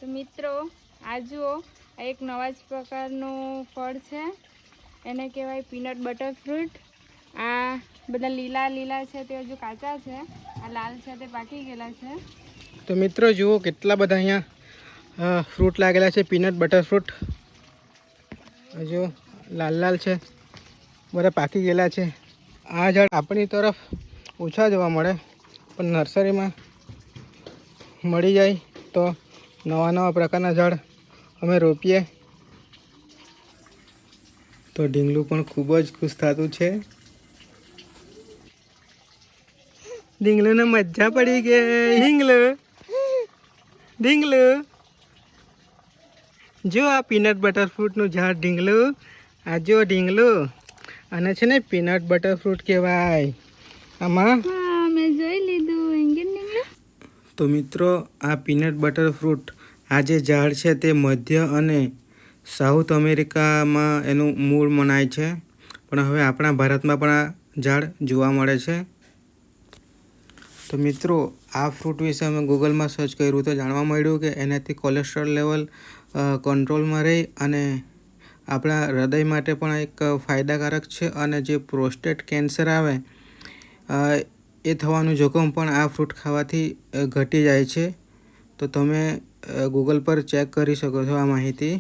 તો મિત્રો આ જુઓ આ એક નવા જ પ્રકારનું ફળ છે, એને કહેવાય પીનટ બટર ફ્રૂટ. આ બધા લીલા લીલા છે તે હજુ કાચા છે, આ લાલ છે તે પાકી ગયેલા છે. તો મિત્રો જુઓ કેટલા બધા અહીંયા ફ્રૂટ લાગેલા છે, પીનટ બટર ફ્રૂટ. હજુ લાલ લાલ છે, બધા પાકી ગયેલા છે. આ ઝાડ આપણી તરફ ઓછા જોવા મળે, પણ નર્સરીમાં મળી જાય તો નવા નવા પ્રકારના ઝાડ અમે રોપીએ. તો ઢીંગલું પણ ખૂબ જ ખુશ થતું છે. ઢીંગલુંને મજા પડી ગઈ. ઢીંગલું જો આ પીનટ બટર ફ્રૂટનું ઝાડ ઢીંગલું. આ જો ઢીંગલું, આને છે ને પીનટ બટર ફ્રૂટ કહેવાય. આમાં મેં જોઈ લીધું. તો મિત્રો આ પીનટ બટર ફ્રૂટ આ જે ઝાડ છે તે મધ્ય અને સાઉથ અમેરિકામાં એનું મૂળ મનાય છે, પણ હવે આપણા ભારતમાં પણ આ ઝાડ જોવા મળે છે. તો મિત્રો આ ફ્રૂટ વિશે અમે ગૂગલમાં સર્ચ કર્યું તો જાણવા મળ્યું કે એનાથી કોલેસ્ટ્રોલ લેવલ કંટ્રોલમાં રહી અને આપણા હૃદય માટે પણ એક ફાયદાકારક છે, અને જે પ્રોસ્ટેટ કેન્સર આવે એ થવાનું જોખમ પણ આ ફ્રૂટ ખાવાથી ઘટી જાય છે. તો તમે ગૂગલ પર ચેક કરી શકો છો આ માહિતી.